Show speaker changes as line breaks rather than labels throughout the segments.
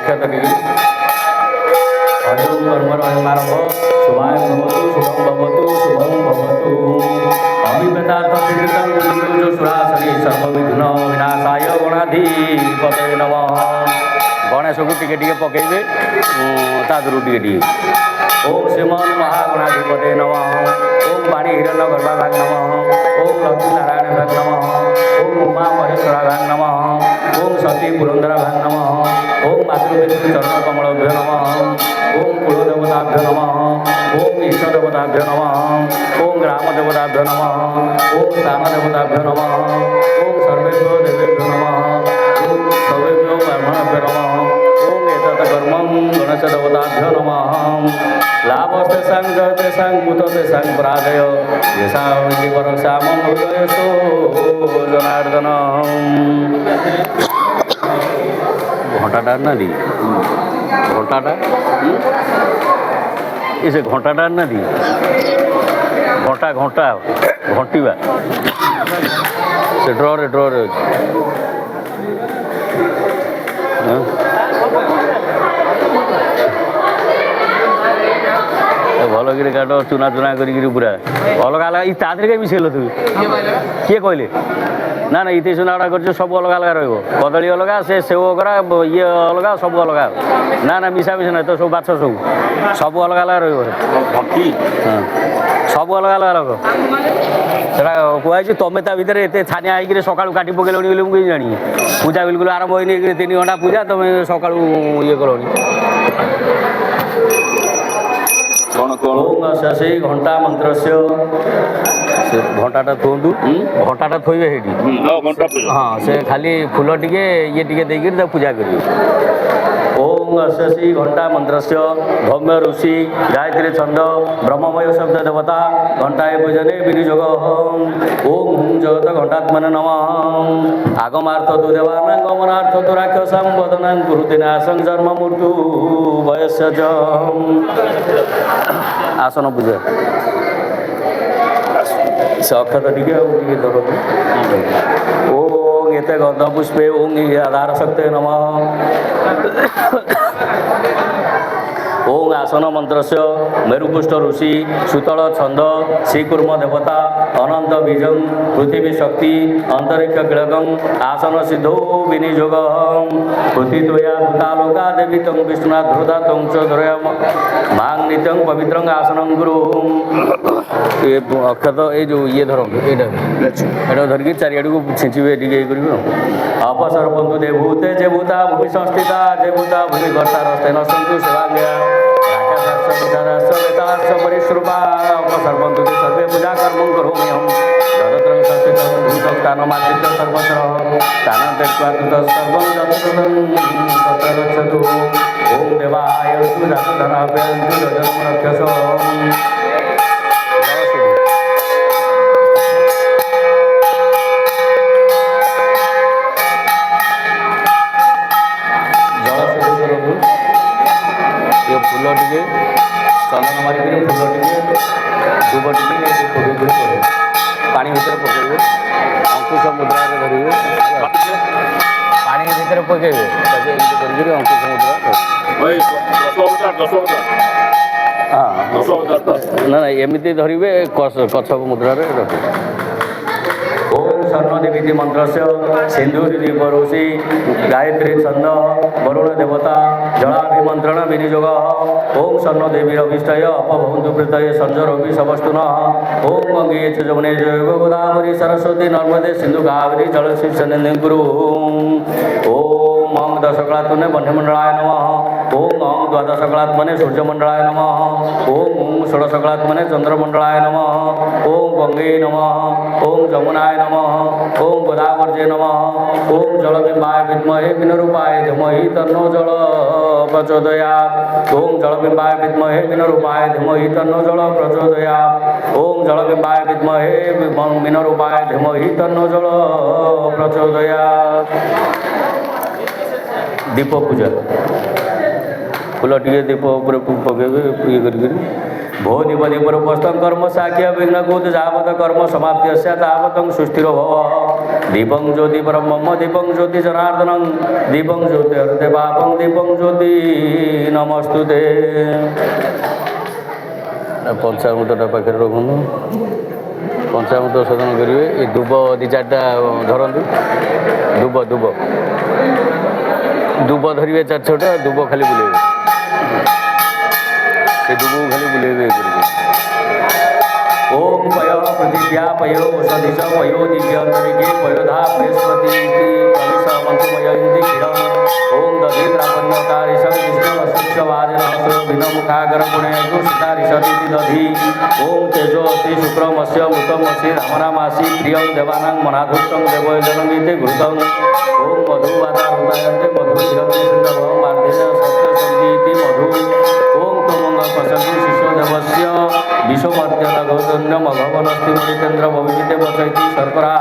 अक्षत टिके हरिओम कर्मर आरंभ शुभाय भवतु शुभम भवतु शुभम भवतु अभिप्रेतार्थ सिद्धितं गुरुजो सुरासरी सर्वविघ्न विनाशाय गणाधिपतये नमः। गणेश को टिके टिके पकेबे तादरू टिके टिके ओम श्रीमान महागणाधिपतये नमः। ओम वाणी हिरण्य गर्भाभाग नमः। ओम लक्ष्मी नारायण भाग नमः। ओम उमा महेश्वराभाग नमः। ओम सती पुरंदराभाग नमः। ओम मातृवेदी चरण कमलभ्यो नमः। ओम कुलदेवताभ्यो नमः। ओम इष्टदेवताभ्यो नमः। ओम ग्रामदेवताभ्यो नमः। ओम स्थानदेवताभ्यो नमः। ओम सर्वेभ्यो देवेभ्यो नमः। ओम सर्वेभ्यो ब्राह्मणेभ्यो नमः। ओम एतत् कर्मं गणेशदेवताभ्यो नमः। लाभस्तेषां जयतेषां कुततेषां पराजय येषां विधिपरक्षामं हृदयस्थो जनार्दन। घंटाटा ना दी घंटाटा इसे घंटाटा ना दी घंटा घंटा घंटीवा से ड्रॉरे ड्रॉरे भल कि काट चुना चुना कर पूरा अलग अलग तादे कहीं मिसेल तु किए कहले ना ना इतने चुना गुड़ा कर सब अलग अलग रही कदली अलग से सेव करा ये अलग सब अलग ना ना मिसा मिसा ना तो सब बाछ सब अलग अलग रही सब अलग अलग अलग सेटा कहुई तुम ता भर एत छानिया होकर सका काटी पकड़ मुझे जानी पूजा बिल्कुल आरंभ होनी 3 घंटा पूजा तुम सका ये कल से घंटा मंत्र से घंटाटा थोंतु घंटाटा थोइबे हेटी हाँ से खाली फूल टिके ये टिके देकर पूजा करिए। ओम अश्वसी घंटा मंत्र से धौम्य ऋषि गायत्री छंद ब्रह्ममय शब्द देवता घंटाए पूजने विनियोग ओम हुं जगत घंटात्मने नमः। आगमार्थ तु देवानां गमनार्थ तु राक्षसां वदनां कुरुते नाशं जन्म मृत्यु वयस्य च। आसन पूजा से अक्षत टिके धर ओम एते गंध पुष्पे ओम आधार शक्ति नमः। ओम आसन मंत्र से मेरुपुष्ट ऋषि सुतल छंद श्रीकुर्म देवता अनंत बीजं पृथ्वी शक्ति अंतरिक्ष किलकं आसन सिद्धो विनियोग पृथ्वीया भूतालोका देवी तं विष्णुनाथ ध्रुदा तं च धरयाम मां नित्यं पवित्रं आसनं गुरु। ये अक्षत ये जो ये धर ये धरिकी चारिआड़ को छिंचे टे अपसर बंधु देवभूते जे भूता भूमि संस्थिता जे भूता भूमि कर्ता रस्तेन सन्तु सेवाज्ञा परिश्रुपा अपसर बंधु सर्वे पूजा कर्म करोमि हम जगत्रं संस्थितं भूतस्थानमाश्रित्य सर्वत्र स्थानं त्यक्त्वा सर्वं जगतं तत्र गच्छतु। ओम देवाय सुजातधनाभ्यन्तु जगतं रक्षसो। फूल टे चंदन मारिक फूल टे दुब टे पानी भर पकड़े अंकुश मुद्रा धरवे पानी भर पकड़े अंकुश मुद्रा हाँ ना एमती धरवे कच्छप मुद्रा रखे। ओम स्वर्ण देवी मंत्र से सिंधुरी दीप ऋषि गायत्री छंद वरुण देवता जलाभिमंत्रण विनियोग ओम स्वर्ण देवी अभिष्टय अपभवन्तु प्रीतये संजरोगी सबस्तुन ओम गंगे च जमुने जैव गोदावरी सरस्वती नर्मदे सिंधु कावेरी जलशिवसने गुरु। ओम अंग दशकलात्मने बन्धमंडलाय नमः। ओम अंग द्वादशकलात्मने सूर्यमंडलाय नमः। ओम षोडशकलात्मने चंद्रमंडलाय नमः। ओम गंगे नमः। ओम जमुनाय नमः। ओम गोदावर्जे नमः। ओम जलबिंबाय विद्महे विनरूपाय धीमहि तन्नो जल प्रचोदयात्। ओम जलबिंबाय विद्महे विनरूपाय धीमहि तन्नो जल प्रचोदयात्। ओम जलबिंबाय विद्महे विनरूपाय धीमहि तन्नो जल प्रचोदयात्। दीप पूजा फूल टे दीप पकड़े ये कर भो दीपदी पूर्वस्त कर्म साख्य विघ्न कूद जावत कर्म समाप्ति तावत सुस्थिर भव दीपं ज्योति परब्रह्म दीपं ज्योति जनार्दनं दीपं ज्योति हृदय पापं दीपं ज्योति नमस्तुते। पंचामृतटा पाखे रखुन पंचामृत सेवन करेंगे। ये दुब दी चार्टा धरतु दुब दुब दुब धरवे चार छटा दुब खाली बुले दुब खाली बुले। ओम पय पृथिव्या पयो सदिश पयो दिव्यंतरिके पयोधा बृहस्पति प्रविश मंत्रमय इंद्रि किरण ओम दधिद्रापन्नतारिशं विष्णुवाजनमुखागर गुणेषु सीतारिशति दधि ओम तेजो अस्ति शुक्रमस्य मृतमसि रामरामासि प्रियं देवानां मनाधुष्टं देवयजनमिति घृतं ओम मधुवातारुदायन्ते मधुधिरन्ते सिन्धवं मार्धेन सत्यसन्धीति मधु ओम त्वमङ्गलपशन्ति शिशुदेवस्य विश्वमर्त्यनघोषण्य मघवनस्ति मणिचन्द्र भविते वसैति शर्करा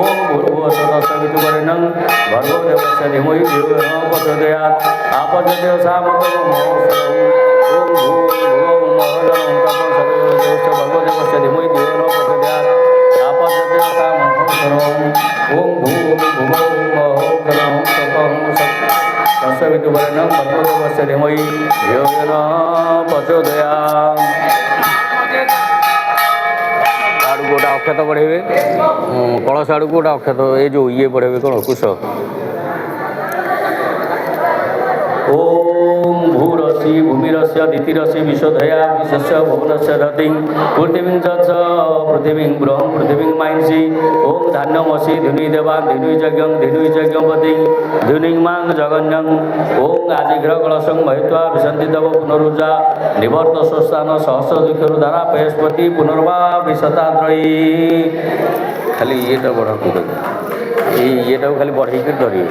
ओम भूर्भुवस्वतस्सवितुर्वरेण्यं भर्गो देवस्य धीमहि धियो यो नः प्रचोदयात् आपद्यते सामतं ओम भूर्भुवस्सुवं तपः भर्गो देवस्य धीमहि धियो यो नः प्रचोदयात् आपद्यते सामतं ओम भूर्भुवस्सुवं तपः तस्सवितुर्वरेण्यं भर्गो देवस्य धीमहि धियो यो नः प्रचोदयात्। गोटा अक्षत बढ़े कलश आड़ को गोटा अक्षत ये जो ये बढ़े कौन कुश ओम भूरसी भूमिरस्य दितिरसी विशोधया विशस्य भुवनस्य धतिं पृथिवीं च पृथिवीं ब्रह्म पृथिवीं मांसी ओम धान्यमसि धुनि देवान् धुनि यज्ञपतिं धुनि मां जगन्यं ओम आजिघ्र कलशं महित्वा विशन्ति तव पुनरुजा निवर्त स्वस्थान सहस्र दुःखरुधारा बृहस्पति पुनर्वा विशताद्रयी खाली ये बढ़ा ये खाली बढ़े धरी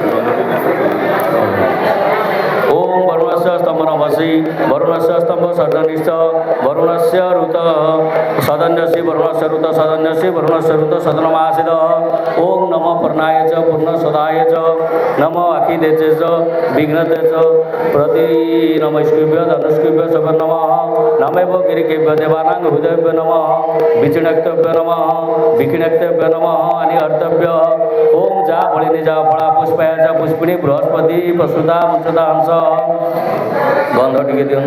ओम वरुणस्य स्तंभ नमसि वरुणस्य स्तंभ सदनिष्ठ वरुणस्य ऋत सदन्यसि वरुणस्य ऋत सदन्यसि वरुणस्य ऋत सदनमासिद ओम नमः पूर्णाय च पूर्ण सदाय च नमः अखिदेचे च विघ्नते च प्रति नमस्कृभ्य धनुष्कृभ्य सब नमः नमेव गिरिकेभ्य देवानां हृदयभ्य नमः विचिणक्तभ्य नमः विकिणक्तभ्य नमः अनिहर्तभ्य ओम जा फलिनी जा फला पुष्पाय जा पुष्पिणी बृहस्पति प्रसूता मुचता हंस गंध टे दिं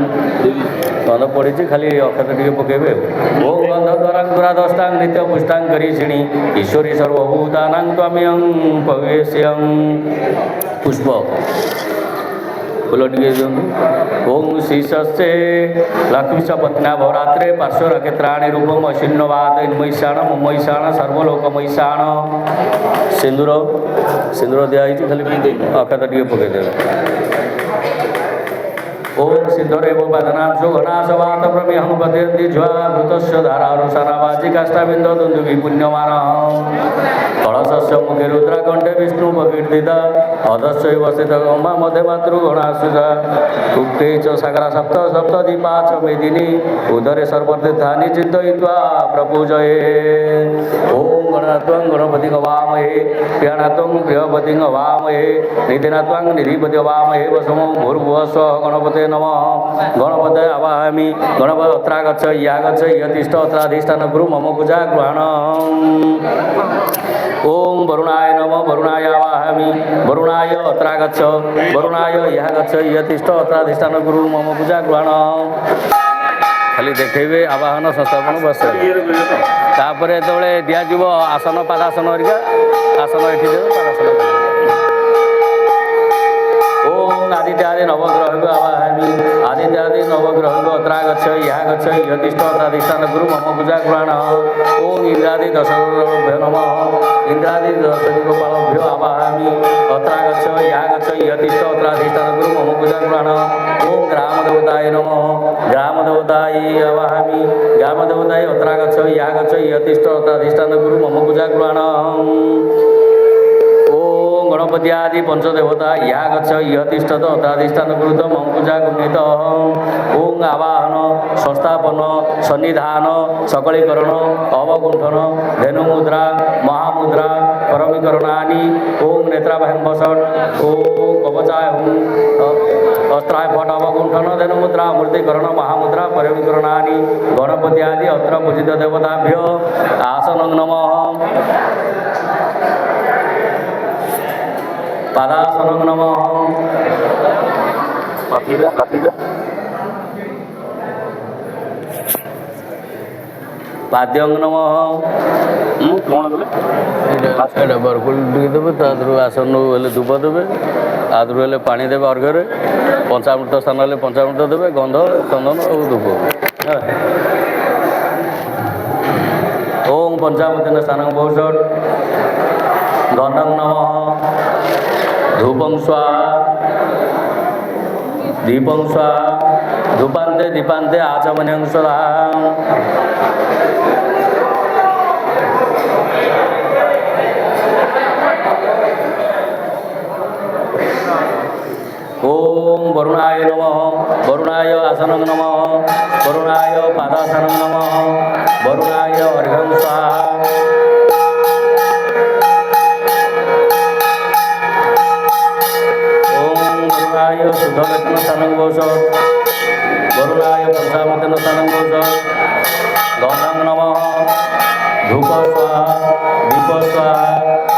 गंध पड़ी खाली अक्षत टे पकेबे ओम गंध द्वारा दुरादष्टांग नित्य पुष्टांग करी छिणी ईश्वरी सर्वभूतानां त्वमेयं पवेश्यं पुष्प फूल टे दिंतु ओम शीर्षस्ते लक्ष्मी पत्ना भवरात्रे पार्श्व नक्षत्राणि रूपम अशिन्नवाद महिषाण महिषाण सर्वलोक महिषाण सिंदूर सिंदूर दिखाई खाली अक्षत टे पकईदे ओम सिंधुरेव पदनांशो घनाशवात प्रमेहं पतिर्दि ज्वाभृतस्य धारानुसारावाचि काष्ठाबिंद दुन्दुभि पुण्यमान कलशस्य मुखे रुद्राकण्ठे विष्णु प्रकीर्तिता अधश्चैव स्थितगम्भा मध्ये मातृगणासुता उक्ते च सागरा सप्त सप्तदीपा च मेदिनी उदरे सर्वतीर्थानि चिन्तयित्वा प्रपूजये ओम गणनात्वं गणपतिं वामहे प्रियनात्वं प्रियपतिं वामहे निधिनात्वं निधिपति वामहे वसमो भूर्भुवस्व गणपते नमः गणपते आवाहयामि गणपति अत्र गच्छ या गच्छ यतिष्ठ अत्राधिष्ठान गुरु मम पूजा ग्रहणम् ओम वरुणाय नमः वरुणाय आवाहयामि वरुणाय अत्र गच्छ वरुणाय या गच्छ यतिष्ठ अत्राधिष्ठान गुरु मम पूजा ग्रहणम् खाली देखेबे आवाहन संस्थापन बस तापर जो दिज्व आसन पादासन हरिका आसन ये पादासन ओम आदित्य आदि नवग्रह आवाहयामि आदित्य आदि नवग्रह अत्र गच्छ या गच्छ यतिष्ठ अत्राधिष्ठान गुरु मम पूजा ग्रहण ओम इंद्रादि दशभ्यो नमः इंद्रादि दशदिक्पालभ्यो आवाहयामि अत्र गच्छ या गच्छ यतिष्ठ अत्राधिष्ठान गुरु मम पूजा ग्रहण ओम ग्रामदेवताय नमः ग्रामदेवताय आवाहयामि ग्रामदेवताय अत्र गच्छ या गच्छ यतिष्ठ अत्राधिष्ठान गुरु मम पूजा ग्रहण गणपति आदि पंचदेवता या गच्छ यतिष्ठत अत्राधिष्ठान गुरुत मम पूजा गुणित ओं आवाहन संस्थापन सन्निधान सकलीकरण अवगुंठन धेनुमुद्रा महामुद्रा परमीकरणानि ओं नेत्राभ्यां वसट ओं कवचाय अस्त्राय फट अवगुंठन धेनुमुद्रा मूर्तिकरण महामुद्रा परमीकरणानि गणपति आदि अत्र पूजित देवताभ्यो आसनं नमः ପାଦାସନଂ ନମଃ ପାଦ୍ୟଂ ନମଃ ଏଇଟା ବରକୋଳି ଟିକେ ଦେବେ ତା ଦେହରୁ ଆସନ ହେଲେ ଧୂପ ଦେବେ ତା ଦେହରୁ ହେଲେ ପାଣି ଦେବେ ଅର୍ଘ୍ୟରେ ପଞ୍ଚାମୃତ ସ୍ଥାନ ହେଲେ ପଞ୍ଚାମୃତ ଦେବେ ଗନ୍ଧ ଚନ୍ଦନ ଆଉ ଧୂପ ଓಂ ପଞ୍ଚାମୃତେନ ସ୍ଥାନଂ ଭୂଷଟ୍ ଗନ୍ଧଂ ନମଃ ଧୂପଂ ସ୍ୱାହା ଦୀପଂ ସ୍ୱାହା ଧୂପାନ୍ତେ ଦୀପାନ୍ତେ ଆଚମନଂ ସ୍ୱାହା ओम वरुणाय नमः वरुणाय आसनं नमः वरुणाय पादासनं नमः वरुणाय अर्घ्यं स्वाहा ओम वरुणाय शुद्धरत्न स्थानं भूषत् वरुणाय पंचामृतेन स्थानं भूषत् गन्धं नमः धूप स्वाहा दीप स्वाहा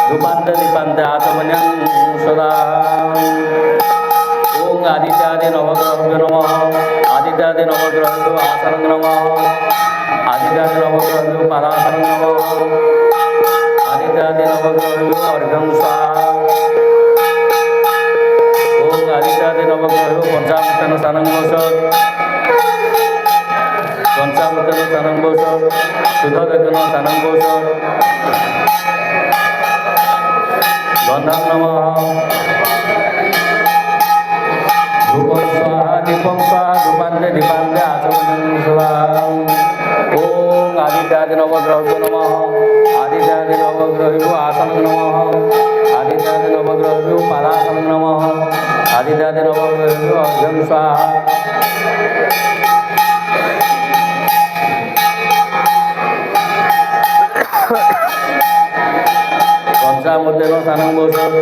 धूपान्ते दीपान्ते आचमन्यं सदा आदित्यादि नवग्रह नमः आदित्यादि नवग्रह आसनं नमः आदित्यादि नवग्रह पादासनं नमः आदित्यादि नवग्रह अर्घ्यं स्वाहा ओम आदित्यादि नवग्रह पंचामृतेन स्नानं भूषत् पंचामृतेन स्नानं भूषत् शुद्धदर्शन स्नानं भूषत् गन्धं नमः धूपं स्वाहा दीपं स्वाहा धूपान्ते दीपान्ते आचमनं स्वाहा ओम आदित्यादि नवग्रह नमः आदित्यादि नवग्रह आसनं नमः आदित्यादि नवग्रह पादासनं नमः आदित्यादि नवग्रह अर्घ्यं स्वाहा पंचामृतेन स्नानं भूषत्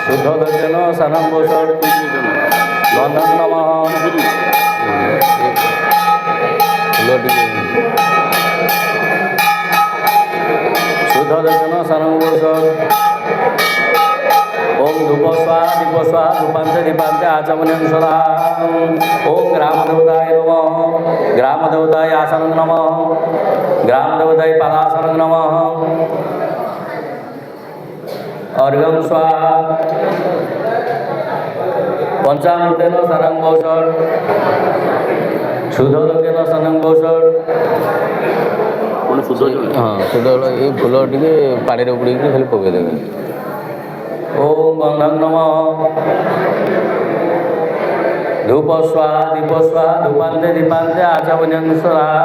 शुद्धदर्शन स्नानं भूषत् गन्धं नमः शुद्धदर्शन स्नानं भूषत् ओम धूप स्वाहा दीप स्वाहा धूपान्ते दीपान्ते आचमनं स्वाहा ओम ग्रामदेवताय नमः ग्रामदेवताय आसनं नमः ग्रामदेवताय पादासनं नमः अर्घ्यं स्वाहा पंचामृतेन स्नानं भूषत् शुद्धदर्शन स्नानं भूषत् हाँ शुद्ध ये फूल टे पानी बुड़ी खाली पकईदेवे ओम गन्धं नमः धूप स्वाहा दीप स्वाहा धूपान्ते दीपान्ते आचमनं स्वाहा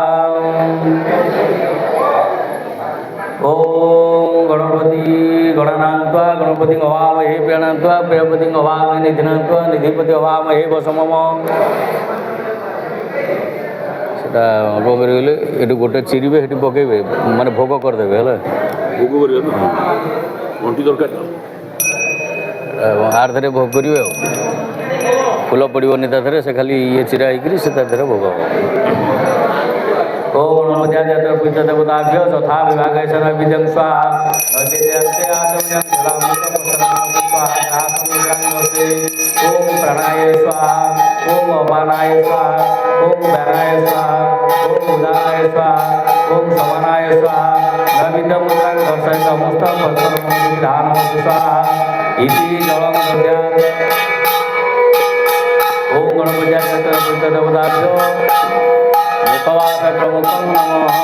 ओम गणपति गणनान्त्वा गणपति अवामहे प्रणन्त्वा प्रियपति अवामहे निधिनान्त्वा निधिपति अवामहे वसमम सेटा अल्प करेंगे ये गोटे चिरीबे ये पकेबे माने भोग करदेवे है भोग कर दरकार आर थे भोग करेंगे फूल पड़ोनी ताधे से खाली ये चिरा होकर से भोग ओम नमोद्याजत पित देवताभ्य तथा विभाग विद्यं स्वाहा नैवेद्यन्ते आचमनं स्वाहा ओम प्राणाय स्वाहा ओम अपानाय स्वाहा ओम व्यानाय स्वाहा ओम उदानाय स्वाहा ओम समानाय स्वाहा नैवेद्यं मुद्रां दर्शय समस्त विधानं स्वाहा इति जलं दद्यात् ओम गणपत्याजत पित देवताभ्य मुखवास प्रमुखं नमः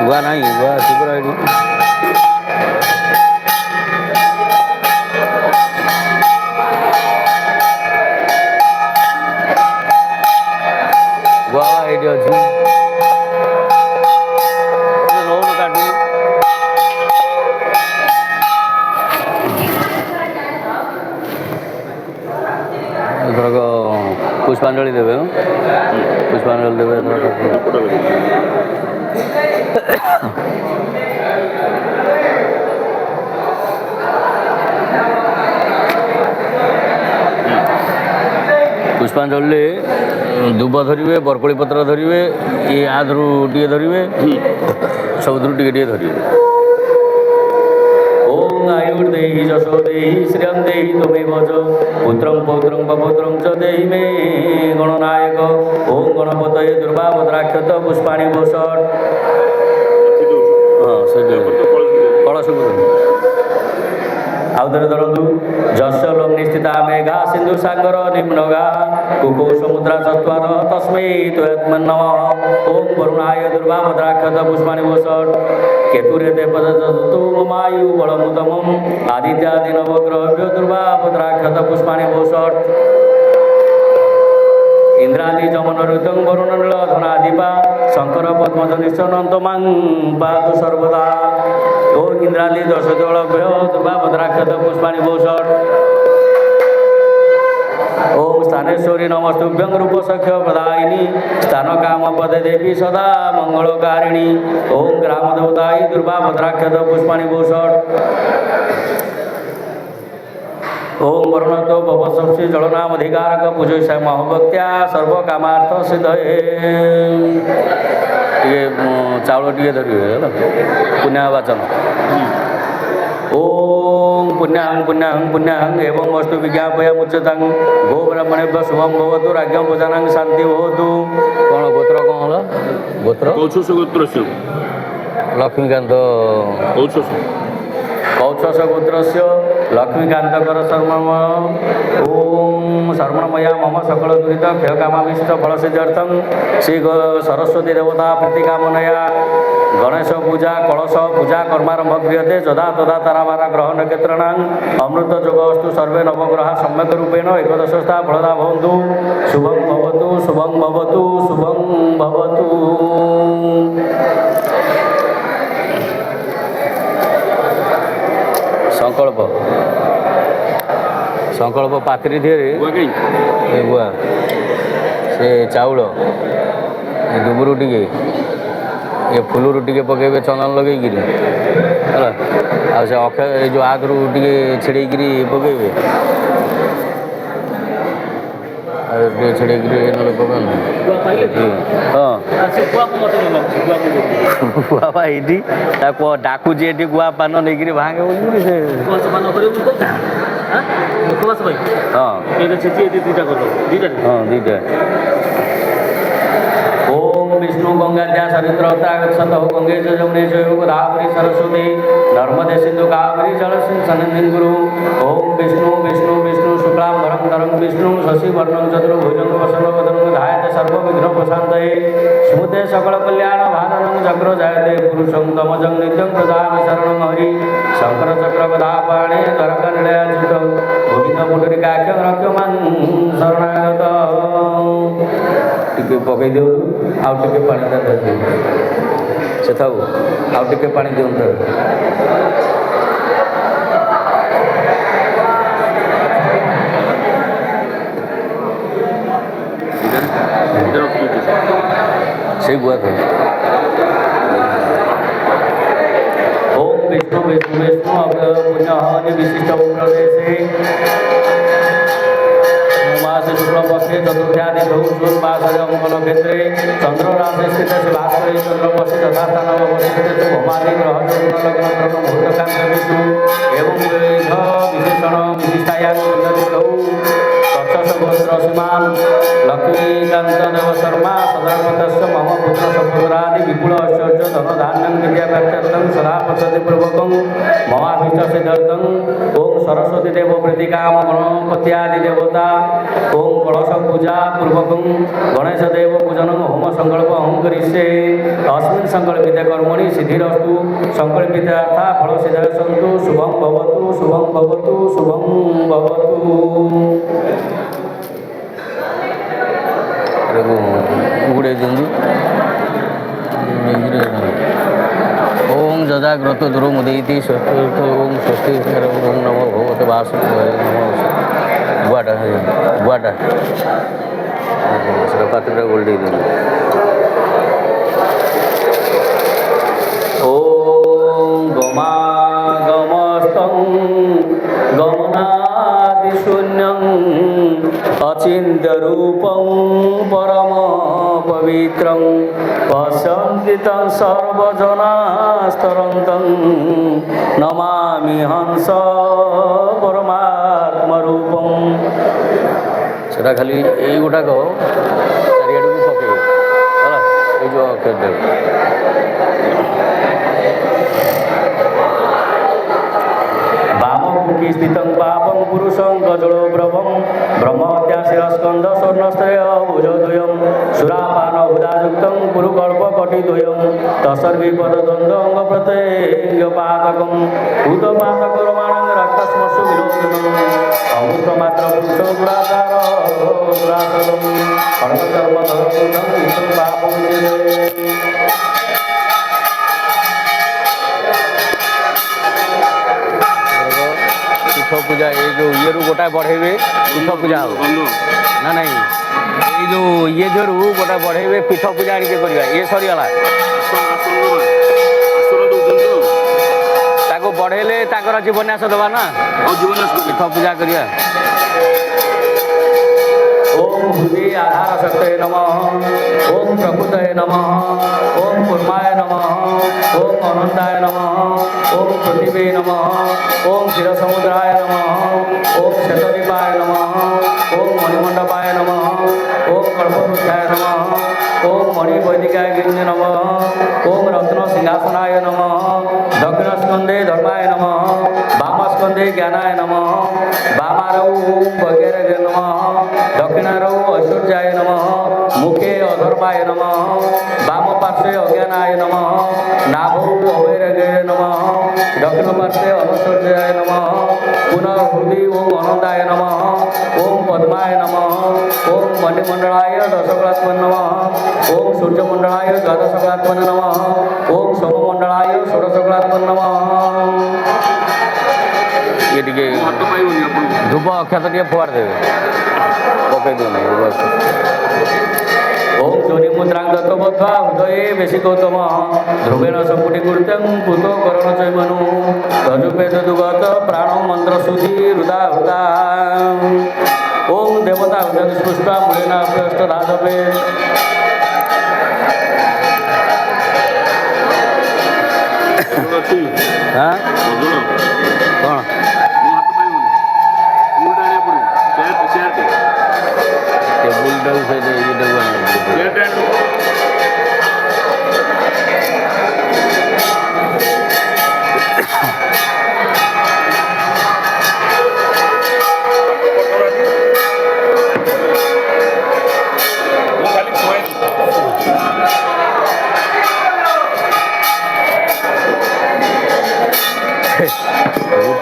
गुआ नहीं गुआ सुपर आईडी गुआ आईडी अच्छी रोड काटू एथरक पुष्पांजलि देवे पुष्पांजलि देवे ପୁଷ୍ପାଞ୍ଜଳିରେ ଦୁବ ଧରିବେ, ବରକୋଳି ପତ୍ର ଧରିବେ, ଇଏ ଆଧରୁ ଟିକେ ଧରିବେ, ସବୁଥିରୁ ଟିକେ ଟିକେ ଧରିବେ। ଓଂ ଆୟୁର୍ଦେହି ଯଶୋ ଦେହି ଶ୍ରିୟଂ ଦେହି ତମେବ ଚ ପୁତ୍ରଂ ପୌତ୍ରଂ ପପୁତ୍ରଂ ଚ ଦେହି ମେ ଗଣନାୟକ। ଓଂ ଗଣପତୟେ ଦୁର୍ବା ଭଦ୍ରାକ୍ଷତ ପୁଷ୍ପାଣି ଭୂଷଟ୍। ହଁ ସେଇଠି କଳସକୁ ଆଉ ଥରେ ଧରନ୍ତୁ। ଯଶ ଲୋନିଷ୍ଠିତା ମେଘା ସିନ୍ଧୁ ସାଗର ନିମ୍ନଗା କୁକୁ ସମୁଦ୍ରା ଚତ୍ୱାର ତସ୍ମୈ ତ୍ୱୟତ୍ମନ୍ନମ। ଓಂ ବରୁଣାୟ ଦୁର୍ବା ଭଦ୍ରାକ୍ଷତ ପୁଷ୍ପାଣି ଭୂଷଟ୍। କେତୁରେ ଦେବଦତ୍ତୁ ମମାୟୁ ବଳମୁଦମମ୍ ଆଦିତ୍ୟାଦି ନବଗ୍ରହଭ୍ୟୋ ଦୁର୍ବା ଭଦ୍ରାକ୍ଷତ ପୁଷ୍ପାଣି ଭୂଷଟ୍। ଇନ୍ଦ୍ରାଦି ଯମନରୁଦ୍ଧଂ ବରୁଣ ନୀଳ ଧନାଦିପା ଶଙ୍କର ପଦ୍ମଧନିଷ୍ଠ ନନ୍ତମାଂ ପାତୁ ସର୍ବଦା। ଓଂ ଇନ୍ଦ୍ରାଦି ଦଶଦୋଳଭ୍ୟ ଦୁର୍ବା ଭଦ୍ରାକ୍ଷତ ପୁଷ୍ପାଣି ଭୂଷଟ୍। ଓಂ ସ୍ଥାନେଶ୍ୱରୀ ନମସ୍ତୁଭ୍ୟଂ ରୂପସଖ୍ୟ ପ୍ରଦାୟିନୀ ସ୍ଥାନ କାମ ପଦେ ଦେବୀ ସଦା ମଙ୍ଗଳକାରିଣୀ। ଓಂ ଗ୍ରାମ ଦେବତାୟୀ ଦୁର୍ବା ଭଦ୍ରାକ୍ଷତ ପୁଷ୍ପାଣି ଭୂଷଟ୍। ओं वरुणतो भवसंसी जलनाम अधिकारक पूजय महभक्त्या सर्वकामार्थ सिद्धये। ये चाउल टे धरिए पुण्यावाचन। ओं पुण्याहं पुण्याहं पुण्याहं एवं वस्तु विज्ञापया मुच्यतां गो ब्राह्मणेभ्य शुभं भवतु राज्ञं भोजनां शांति भवतु। कौन गोत्र कौन होला? गोत्र
कौशस गोत्रस्य
लक्ष्मीकांत कौशस गोत्रस्य लक्ष्मीकांतकर शर्मम। ओं शर्मणमया मम सकल दुरित क्षयकामाविष्ट फलसिद्ध्यर्थं श्री सरस्वती देवता प्रीतिकामनया गणेश पूजा कलश पूजा कर्मारंभ क्रियते यदा तदा तारावारा ग्रह नक्षत्राणां अमृत जोगस्तु सर्वे नवग्रहा सम्यक रूपेण एकदशस्था फलदा भवन्तु। शुभं भवतु शुभं भवतु शुभं भवतु। संकल्प संकल्प पात्री धीरे गुआ से चाउल दुबरू टे ये फुलू टे पकेबे चंदन लगे है अक्षय जो आदरू टे छिड़े पकेबे छेड़े हाँ गुआ ये डाकुची ये गुआ पान नहीं भांगे से हाँ दीटा ओम विष्णु गंगा सरिद्रता गच्छत गंगे च जमुने च गोदावरी सरस्वती नर्मदे सिंधु कावेरी जल सन्निधिं गुरु। ओम विष्णु विष्णु विष्णु शुक्लांबरं धरं विष्णु शशिवर्णं चतुर्भुजं प्रसन्नवदनं ध्यायते सर्वविघ्नोपशान्तये स्मृते सकल कल्याण भारणं चक्र जायते पुरुषं तमजं नित्यं ददामि शरणं हरि शंकर चक्र गदापाणे करकनिलयाच्युतं गोविंद पुंडरीकाक्षं रक्षमां शरणागत। टिके पकई दे आउ टिके पानी धरते से था आउ टिके पानी दिंत से गुआ था। ओम विष्णु विष्णु विष्णु पुण्य विशिष्ट प्रदेशे मासे शुक्ल पक्षे चतुर्थ्यादि मंगल क्षेत्रे चंद्र राशि स्थित शिवाश्रय चंद्र पक्षे यथास्थान अवस्थित भौमादि ग्रह लग्न भूतकांत विष्णु एवं विशेषण विशिष्टाया गोत्र श्रीमान लक्ष्मीकांत देव शर्मा सदापत मम पुत्र सपुत्रादि विपुल ऐश्वर्य धन धान्यं विद्याप्राप्त्यर्थं सदा पश्यति पूर्वकं ममाभीष्ट सिद्ध्यर्थं। ओम सरस्वती देव प्रीतिकाम गणपत्यादि देवता ओम कलश पूजा पूर्वकं गणेश देव पूजनं होम संकल्प अहं करिष्ये अस्मिन् संकल्पिते कर्मणि सिद्धिरस्तु संकल्पितार्था फल सिद्धय सन्तु शुभं भवतु शुभं भवतु शुभं भवतु। उगड़े दिंदु ओम जजाग्रत ध्रुव मुदयती ओम स्वस्ति ओम नमो भगवते वासुदेवाय नमो गुआटा गुआटा पात्र गोल्डी दिंदु ओम गमागमस्तं गमनादिशून्यं अचिन्त्यरूपं परम पवित्रं पश्यन्ति तं सर्वजनास्तरन्तं नमामि हंस परमात्मरूपं। सेटा खाली एई गुटाक चारिआडू पकेइबे होला एई जो अक्षर देव वाममुखी स्थितं पापं पुरुषं गजलो ब्रवं ब्रह्महत्यास्य स्कन्द स्वर्णस्त्रय भुजद्वयं सुरापानहुदायुक्तं कुरुकल्पकटिद्वयं तत्सर्विपदद्वन्द्व अङ्गप्रत्यङ्गपातकं भूतपातकर्माणं रक्तस्मसु विलोचनं अमृतमात्रपुरुषं दुराचार दुराचरं कर्मकर्मधर्मं पापं तीर्थ पूजा ये जो ये गोटा बढ़ेबे पीठ पूजा हो ना नहीं ये जो ये जो गोटा बढ़ेबे पीठ पूजा आनिके करबा ये सरीगला ताको बढ़ेले ताकर जीवन्यास दबा ना पीठ पूजा करिया। ओम हृदय आधार शक्तये नमः ओम प्रकृतये नमः ओम कुर्माय नमः ओम अनंताय नमः ओम पृथिवे नमः ओम क्षीरसमुद्राय नमः ओम शतदीपाय नमः ओम मणिमंडपाय नमः ओम कल्पवृक्षाय नमः ओम मणिवैदिकाय गिरिजे नमः ओम रत्न सिंहासनाय नमः दक्षिणस्कंदे धर्माय नमः वामस्कंदे ज्ञानाय नमः वामारौ वगैरह नमः दक्षिणारौ ऐश्वर्याय नमः मुखे अधर्माय नमः वाम पार्श्वे अज्ञानाय नमः नाभौ अवैराग्याय नमः दक्षिण पार्श्वे अनैश्वर्याय नमः पुनः हृदय ओम अनंताय नमः ओम पद्माय नमः ओम मणिमंडलाय दशकलात्मन नमः ओम सूर्यमंडलाय द्वादशकलात्मन नमः ओम सोममंडलाय षोडशकलात्मन नमः। ये टिके धूप अक्षत टे फुआड़ देवे पकई दो ओम जोनि मुद्रां दत्तबद्ध्वा हृदये वेशिकोत्तम ध्रुवेण संपुटीकृतं पूतो करण चैमनु तजुपेद दुगत प्राणो मंत्रशुद्धि हृदा हृदा ओम देवता हृदय स्पृष्टा मूलेन अष्टधाजपे हाँ कौन टेबुल डाउ से ये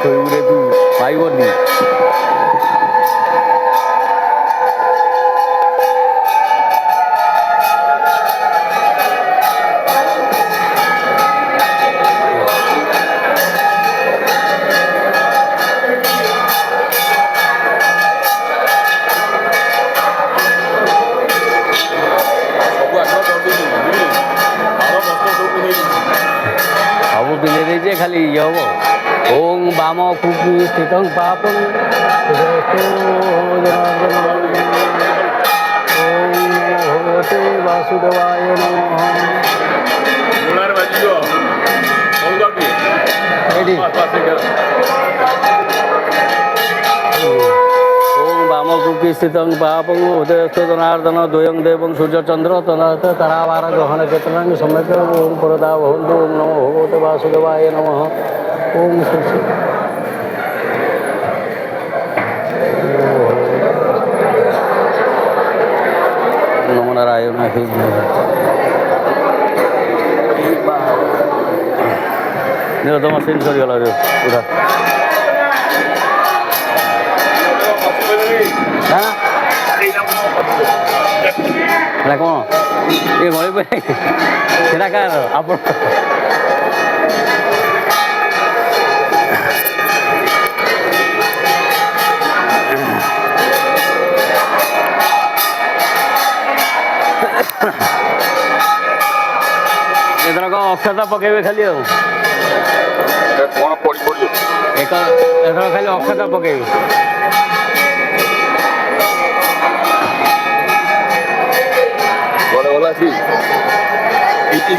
उड़े तू पाई और नहीं खाली ये हम ओम वाम कुकी स्थित पापं ओम भगवते वासुदेवाय नमः। ओम वाम कुकी स्थित पापं उदयस्थ जनार्दन द्वयं देवं सूर्यचंद्र तनाथ तरावार ग्रहण केतनं सम्यक ओम पुरदा भवन्तु ओम नमो भगवते वासुदेवाय नमः। ओम नमो नारायण तुम सीन सरीगला रे उठा कौन ये गली पे सेटा कार आप एथरक अक्षता पकेबे खाली एक खाली अक्षता पकेबे
ଅଛି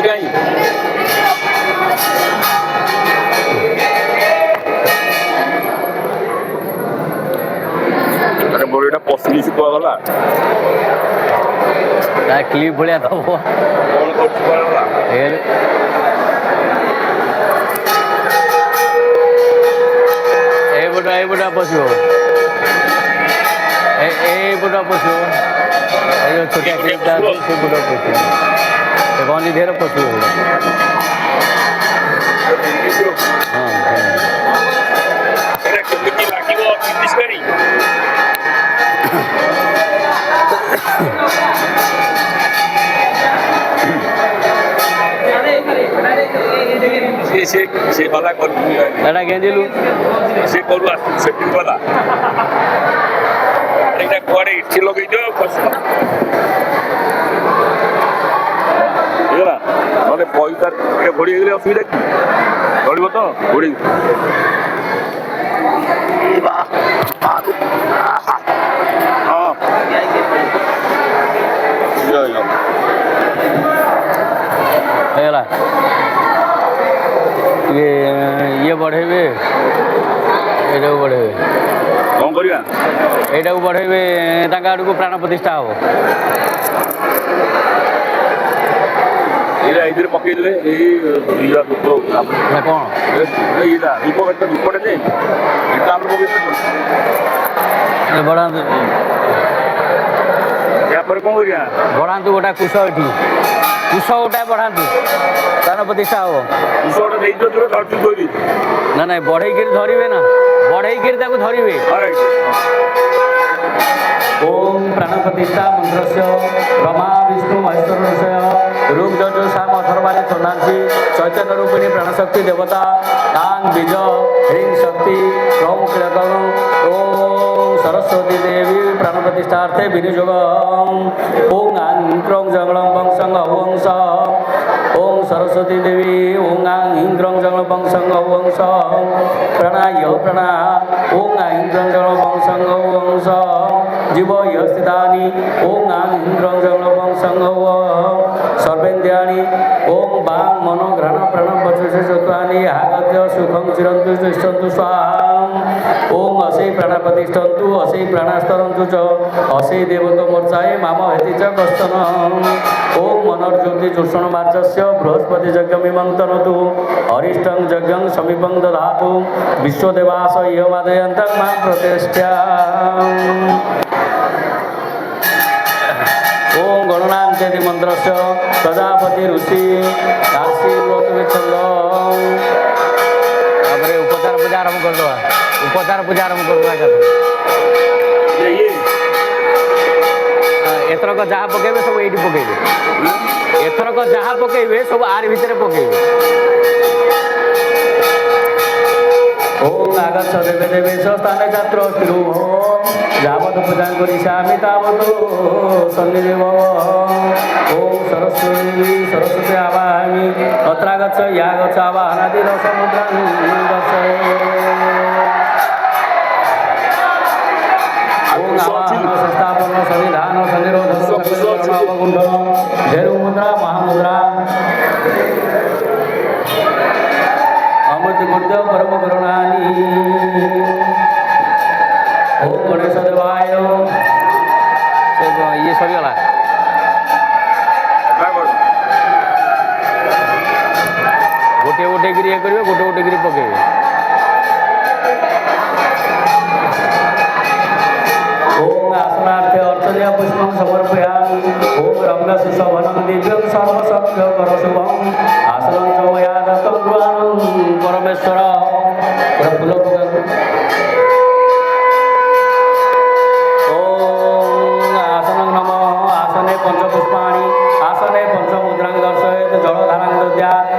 କାହିଁ ମୋର ଏଇଟା ପଶିକି ଶୁକୁଆଗଲା
କ୍ଲିପ୍ ଭଳିଆ ଦବ
କଣ କରୁଛି କୁଆଗଲା
ଏଇପଟା ପଶିବ ଏଇପଟା ପଶିବ ଏ ଯେଉଁ ଛୋଟିଆ କ୍ଲିପ୍ଟା ଅଛି ସେପଟା ପଶିବ ସେ ଗଞ୍ଜି ଦେହରେ ପଶିବ ହଁ
କେମିତି ଲାଗିବ ତିରିଶକାରୀ ସେ ଗଲା
ଏଇଟା ଗେଞ୍ଜିଲୁ
ସେ କରୁ ସେଠି ଗଲା ଏଇଟା କୁଆଡ଼େ ଇଠି ଲଗେଇଦିଅ ହେଇଗଲା ନହେଲେ ପଇସା ଟିକେ ଘୋଡ଼ି ହେଇଗଲେ ଅସୁବିଧା କି ଚଳିବ ତ ଘୋଡ଼ି ହଁ
ହେଇଗଲା ଇଏ ବଢ଼େଇବେ ଏଇଟାକୁ ବଢ଼େଇବେ
କ'ଣ କରିବା
ଏଇଟାକୁ ବଢ଼େଇବେ ତାଙ୍କ ଆଡ଼କୁ ପ୍ରାଣ ପ୍ରତିଷ୍ଠା ହେବ
ଏଇଟା ଏଇଥିରେ ପକେଇଦେଲେ ଏଇ
ନା କ'ଣ
ଏଇଟା ଧୂପଟା ଯେ ଏଇଟା ଆମେ ପକେଇଦେଲେ
ବଢ଼ାନ୍ତୁ
ତାପରେ କ'ଣ କରିବା
ବଢ଼ାନ୍ତୁ ଗୋଟା କୁଶ ଏଠି କୁଶ ଗୋଟା ବଢ଼ାନ୍ତୁ ପ୍ରାଣ ପ୍ରତିଷ୍ଠା ହେବ
କୁଶଟା ଦେଇଦିଅ ଧରି
ନା ନାଇଁ ବଢ଼େଇକିରି ଧରିବେ ନା ବଢ଼େଇକିରି ତାକୁ ଧରିବେ ओम प्राण प्रतिष्ठा मंत्रस्य ब्रह्मा विष्णु महेश्वर ऋषय रूप जजु साम अथर्वाणी छंदांसी चैतन्य रूपिणी प्राणशक्ति देवता तांग बीज ह्रीं शक्ति क्रौं क्लकं ओम सरस्वती देवी प्राण प्रतिष्ठार्थे विनियोग ओम आं क्रौं जंगलं वंशं वंश ओम सरस्वती देवी ओम आं हीं क्रौं जंगलं वंशं वंश प्राणाय प्रणा ओम आं हीं क्रौं जंगलं वंशं वंश जीव यस्थितानि ओम आं इंद्रं जंगलं संगव सर्वेन्द्रियाणि ओम वां मनो घ्राण प्राण वचसे चत्वानि आगत्य सुखं चिरन्तु तिष्ठन्तु स्वाहां ओम असै प्राण प्रतिष्ठन्तु असै प्राणस्तरन्तु च असै देवतो मोर्चाय माम हेति च कस्तन ओम मनर्ज्योति चूषण मार्जस्य बृहस्पति यज्ञमिमन्तनतु अरिष्टं यज्ञं समीपं दधातु विश्वदेवास यमादयन्तं मां प्रतिष्ठा ओम गणनांचेति मंत्रस्य प्रजापति ऋषि काशी व्रतविच्छंद तापर उपचार पूजा आरंभ कर दवा उपचार पूजा आरंभ कर दवा एथरक जहाँ पकेबे सब एठी पकेबे एथरक जहाँ पकेबे सब आर भितर पकेबे ओम आगच्छ देवे देवेश स्थाने छात्र स्थिरो यावत पूजा करिष्यामि तावत सन्निदेव ओम सरस्वती सरस्वती आवाहयामि तत्रागच्छ या गच्छ आवाहनादि रसमुद्रां दश ओम आवाहन संस्थापन सन्निधान सन्निरोध सकलकुण्डल धेनु मुद्रा महामुद्रा अमृत बुद्ध परम करुणानि ओम गणेश देवाय ये सरीगला गोटे गोटे गिरी करेंगे गोटे गोटे गिरी पकेबे ओम आसनार्थे अर्चनीय पुष्पं समर्पयामि ओम रम्य सुशोभनं दिव्यं सर्वशक्य परशुभं आसनं च मया दत्तं गृहाणं परमेश्वर फूल ओम आसनं नमः आसने पंचपुष्पाणि आसने पंचमुद्रां दर्शयेत् जलधारां दद्यात्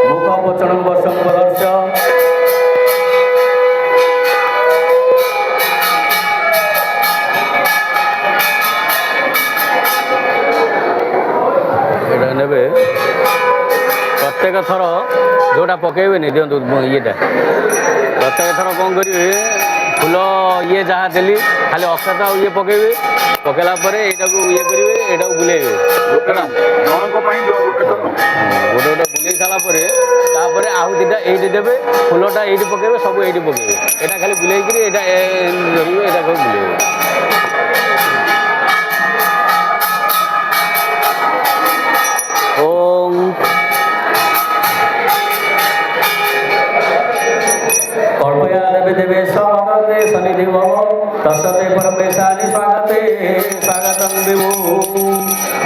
मुखपोचनं वर्षं प्रदर्श्य नेबे प्रत्येक थर जोटा पकेबे दिंतु ये प्रत्येक थर कौन करेंगे फुल ये जहाँ देली खाली अक्षत और ये पकेबे पकेला परे एटा को ये करिवे एटा को बुलेबे
ଜଣଙ୍କ ପାଇଁ ଗୋଟେ ଥର
गोटे गोटे बुले सारा परे तापरे आउ दुटा एइटी देबे फुलटा एइटी पकेबे सब एइटी पकेबे एटा खाली बुलेई करी एटा धरिबे एटा को बुलेबे ओम कर्पया देवे देवे स्वागते सनिधि भव तस्ते परमेशानि स्वागते स्वागतं विभु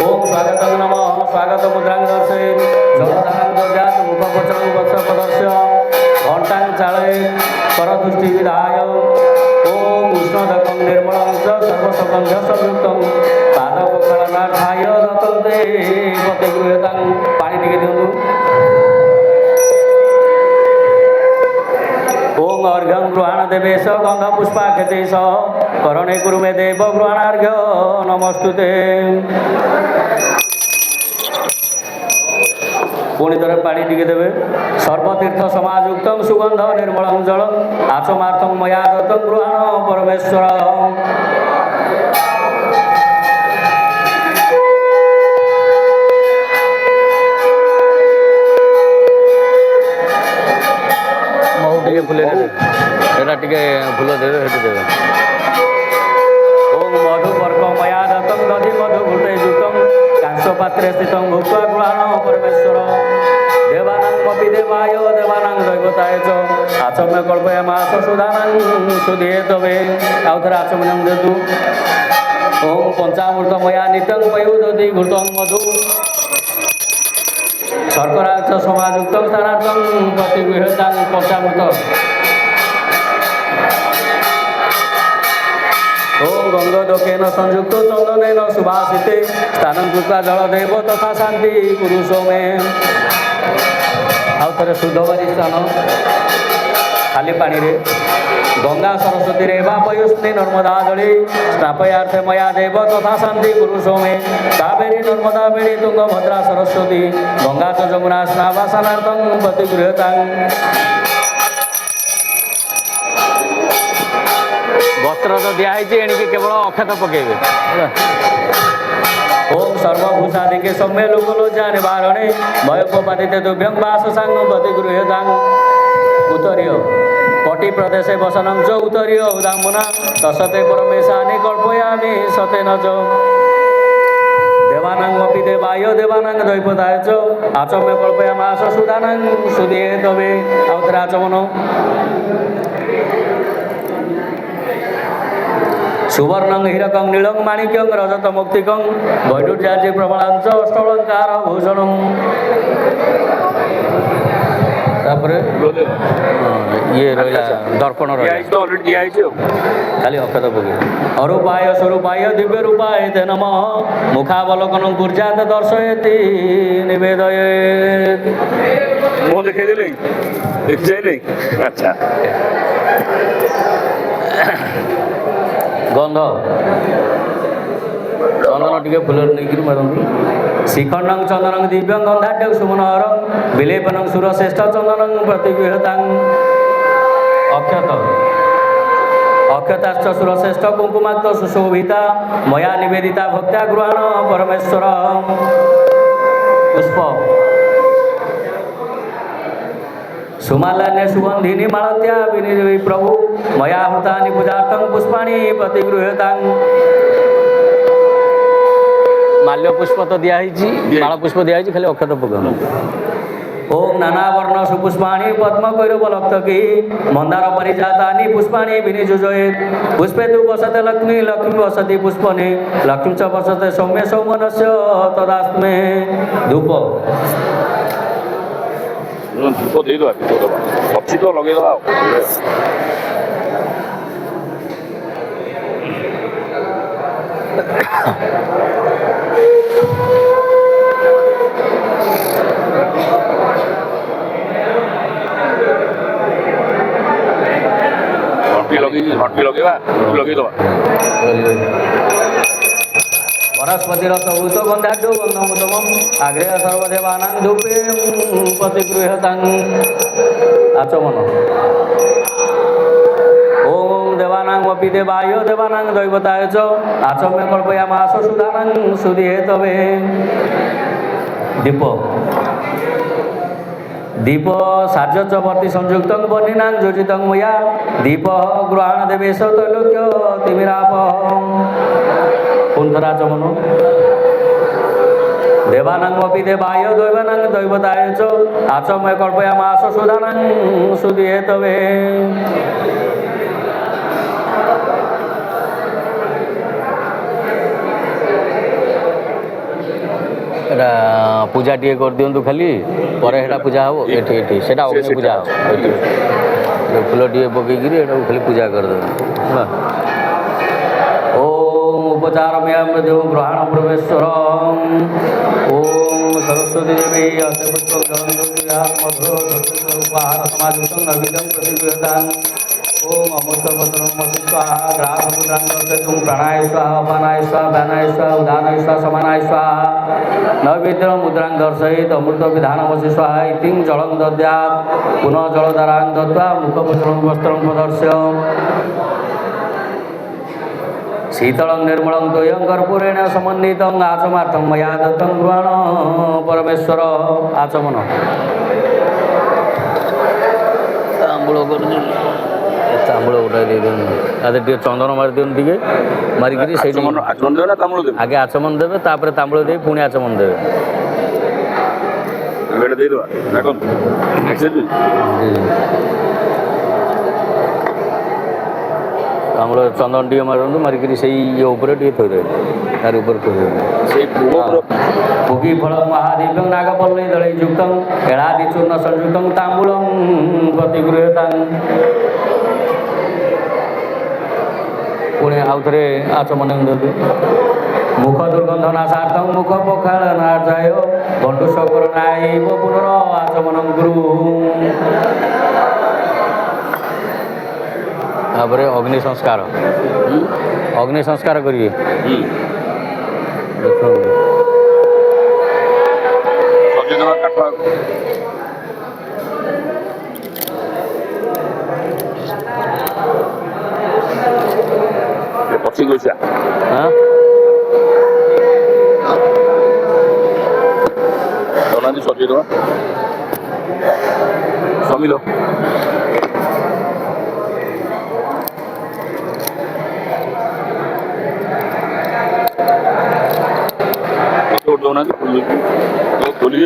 ओम स्वागतं नमः स्वागत मुद्रां दर्शे जलधारां दद्यात् मुखपत्रं वत्स प्रदर्श्य घण्टां चालये करदृष्टि विधाय ओम उष्णदकं निर्मलं च सर्वसुगन्ध संयुक्तं पादपक्षालनार्थाय दत्तन्ते प्रतिगृह्यतां पानी टिके दियन्तु ओम अर्घ्यं गृहाण देवेश गंध पुष्पाक्षते सह करणे कुरु मे देव गृहाणार्घ्य नमस्तुते पुणी थोड़े पानी टिके देवे सर्वतीर्थ समाजुक्त सुगंध निर्मल जल आचमार्थं मया दत्तं गृहाण परमेश्वर टे फुले एटा टे फुल देवे हेटु देवे ओम मधु पर्क मया दत्तं दधि मधु घृते युक्तं कांस्य पात्रे स्थितं भुक्त्वा गृहाण परमेश्वर देवानां देवाय देवानां दैवताय च आचम्य कल्पयामास सुधानां सुधिये तवे आउ थोड़े आचमनं देतु ओम पंचामृत मया नित्यं पयुदधि घृतं मधु शर्करा च समाजुक्तं स्थानार्थं प्रतिगृह्यतां पंचामृत ओम गंगोदकेन संयुक्त चंदनेन सुभाषिते स्थानं कृत्वा जलदेव तथा शांति पुरुषो मे आउ थे शुद्धवारी स्थान खाली पानी रे गंगा सरस्वती रे वा पयुस्नि नर्मदा जले स्नापयार्थे मया देव तथा शांति पुरुषो मे कावेरी नर्मदा बेणी तुंगभद्रा सरस्वती गंगा च जमुना स्नावासनार्थं प्रतिगृह्यतां वस्त्र तो दिखाई एणिके केवल अक्षत पकेबे ओम सर्वभूषादिके सौम्य लोकलोचा निवारणे भयोपपादिते दुभ्यं वाससांग प्रतिगृह्यतां उत्तरीय कटि प्रदेशे वसनं च उत्तरीय उदामुना तसते परमेशानि कल्पयामि सतेन च देवानामपि देवाय देवानां दैवताय च आचम्य कल्पयामास सुधानां सुधिये तवे आउतरे आचमन सुवर्णं हीरकं नीलं माणिक्यं रजतमुक्तिकं वैडूर्याजे प्रबलांच अष्टालंकार भूषणं तापरे ये रहिला दर्पण रहिला खाली अक्षत पके अरूपाय स्वरूपाय दिव्य रूपाय ते नमः मुखावलोकनं कुर्यात् दर्शयति निवेदयेत्
मुँह देखे दिले देख जाइले अच्छा
गंध चंदन टे फुल नहीं मारती श्रीखंडं चंदनं दिव्यं गंधाढ्यं सुमनोहरं विलेपनं सुरश्रेष्ठ चंदनं प्रतिगृह्यतां अक्षत अक्षताश्च सुरश्रेष्ठ कुंकुमाक्त सुशोभिता मया निवेदिता भक्त्या गृहाण परमेश्वर पुष्प सुमाल्यान्य सुगंधिनी मालत्या विनिर्वी प्रभु मया हृतानि पूजार्थं पुष्पाणि प्रतिगृह्यतां माल्य पुष्प तो दिखाई माला पुष्प दिखाई खाली अक्षत पकाउनु ओम नाना वर्ण सुपुष्पाणि पद्म कैरवलक्तकी मंदार परिजातानि पुष्पाणि विनियुजयेत् पुष्पे तु वसते लक्ष्मी लक्ष्मी वसति पुष्पने लक्ष्मी च वसते सौम्य सौमनस्य तदास्मे धूप
धूप ଦେଇଦେବା ଅଛି ତ ଲଗେଇଦେବା घंटी लगेଇବା ଲଗେଇଦେବା
वनस्पतिर सबूत गंधाढ्यो गंधमुतमं आग्रे सर्वदेवानां धूपे प्रतिगृह्यतां आचमन ओम देव देवानामपि देवाय देवानां दैवताय च आचम्य कल्पयामास सुदानां सुधिहेतवे दीप दीप सार्ज च वर्ति संयुक्तं बह्निनां योजितं मया दीप गृहाण देवेश तैलोक्य तिमिराप पुनराचमन देवानामपि देवाय दैवानां दैवताय च आचम्य कल्पयामास सुदानां सुधिहेतवे एटा पूजा टे कर दियंतु खाली पर हेटा पूजा हो एठी एठी सेटा अग्नि पूजा हो एठी फूल टे पकई गिरी एटा खाली पूजा कर दो ओम उपचारमयं देव ग्रहण प्रवेश्वर ओम सरस्वती देवी अष्टपुष्पं गणपतिया मधुर सरस्वती उपहार समाजुतं नविदं प्रतिगृहदान ओम अमृतपत्रं स्वाहा ग्रासमुद्रां प्राणाय स्वाहा अपानाय स्वाहा व्यानाय स्वाहा उदानाय स्वाहा समानाय स्वाहा नैवेद्यं मुद्रां दर्शयित अमृत विधानमसि स्वाहा इति जलं दद्यात् पुनः जलधारां दत्त्वा मुखपत्रं वस्त्रं प्रदर्श्य शीतलं निर्मलं द्वयं कर्पूरेण समन्वितं आचमार्थं मया दत्तं गृहाण परमेश्वर आचमन तांबूल तांबूल उठाई दे आदे टे चंदन मारी दियन टिके मारिकी से
आचमन देवे ना तांबूल देवे
आगे आचमन देवे तापर तांबूल दे पुणी आचमन देवे
एटा दे दवा देखो एक्सेल
तांबूल चंदन टे मारंतु मारिकी से ये ऊपर टे थोइ देवे तार ऊपर थोइ देवे
से पूर्व
पुगी फल महादीपं नागपल्लई दलैयुक्तं एणादिचूर्ण संयुक्तं तांबूलं प्रतिगृह्यतां पुणे आउथरे आचमन देवे मुख दुर्गंधनाशार्थं मुख पक्षालनार्थाय बंधुसकरणाय पुनर आचमनं कुरु तापरे अग्नि संस्कार करिए
सचेतन काठ पक्षी गोसा
हाँ
दोनादी सचेतन समिलो दोनादी खोलिए